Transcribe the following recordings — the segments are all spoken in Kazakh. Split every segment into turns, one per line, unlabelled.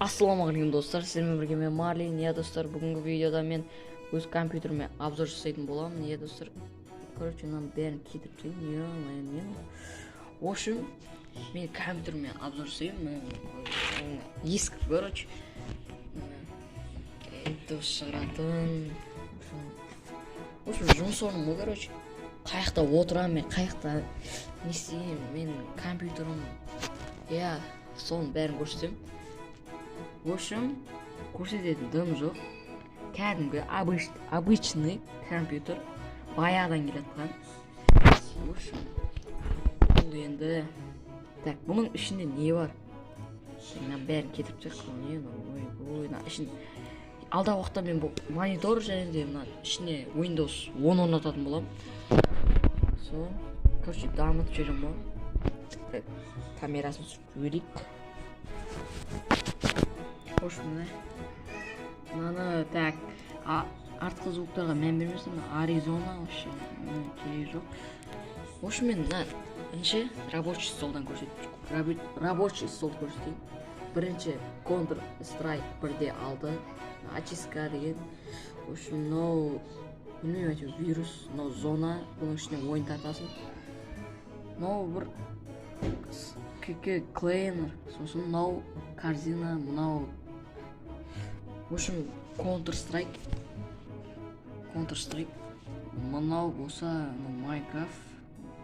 Ассалаумағалейкум достар, сіздермен бірге мен Марлин. Достар, бүгінгі видеода мен өз компьютеріме обзор жасайтын боламын. Достар, короче, мынаның бәрін кетіріп тастайын. В общем, мен компьютеріме обзор жасаймын. Ескі, короче. Это шығаратын. В общем, жұмыс орным ғой, короче. Қаяқта отырамын мен, қаяқта не істеймін, мен компьютерім. Соның бәрін көрсетемін. В общем, көрсететін дым жоқ. Кәдімгі обычный компьютер. Баяғыдан келатқан. В общем, бұл енді... Так, бұның ішінде не бар? Мен бәрін кетіріп тастайық. Алдағы уақытта мен бұл монитор және де ішіне Windows 10 орнататын боламын. Короче, дамытып жүремін ғой. Камерасын жіберейік. Hoş mu? Mana так, артқы звуктарға мән бермесем, Аризона вообще керегі жоқ. В общем, мен бірінші рабочий столдан көрсетейін. Рабочий стол көрсетейін. Бірінші Counter-Strike 1.6, очистка деген. В общем, мынау білмеймін, вирус, мынау зона, бұның ішіне ойын тартасың. Мынау бір клейнер, сосын мынау корзина, мынау. В общем, Counter-Strike, мынау болса, Minecraft,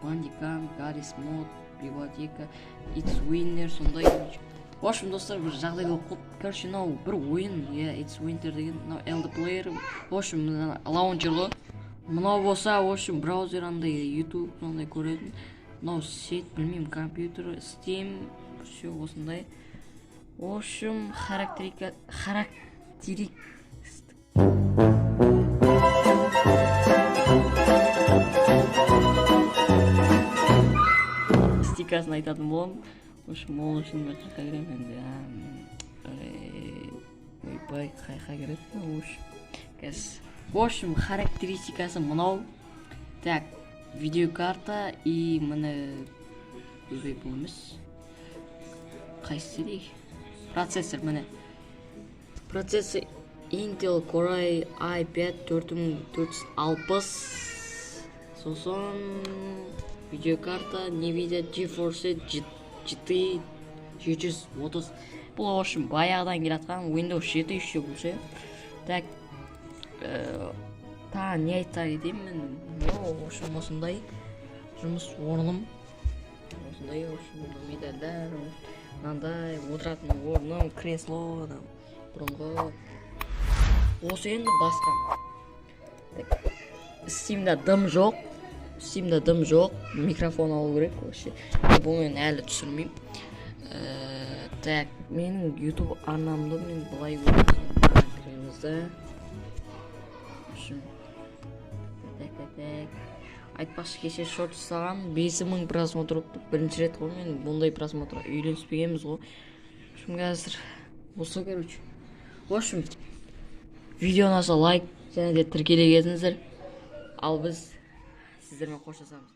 Bandicam, Garry's Mod, библиотека, It's Winner, сондай. В общем, достар, бір жағдай болып қалды. Короче, мынау бір ойын, It's Winter деген, мынау Elder Player. В общем, лаунчер ғой. Мынау болса, в общем, браузер андай, YouTube, сондай көретін. Мынау сет, білмеймін, компьютер, Steam, все осындай. В общем, стикасын айтатын боламын. В общем, ол үшін бір қайқа керем енді. Ойбай, қайқа кереді. В общем, характеристикасы мынау. Так, видеокарта и міне өзбей бұл емес. Қайсы дейік? Процессор міне. Процессор Intel Core i5 4460. Сосын видеокарта Nvidia GeForce GT 730. Бұл в общем баяғыдан келатқан Windows 7 еще болса. Так, не айтса кетейін мен. В общем, осындай жұмыс орным. Осындай, в общем, медальдар, мынандай отыратын орным, кресло, бұрынғы. Осы енді басқан. Steam'да дым жоқ. Микрофон алу керек вообще. Бұл мен әлі түсірмеймін. Так, менің YouTube арнамды мен бұлай көремізді. Айтпақшы, кеше шорт жасаған 5000 просмотр өтті. Бірінші рет ғой, мен бұндай просмотр үйленіспегенбіз ғой. В общем, қазір осы, короче. В общем, видео ұнаса лайк және де тіркеле кетіңіздер. Ал біз сіздермен қоштасамыз.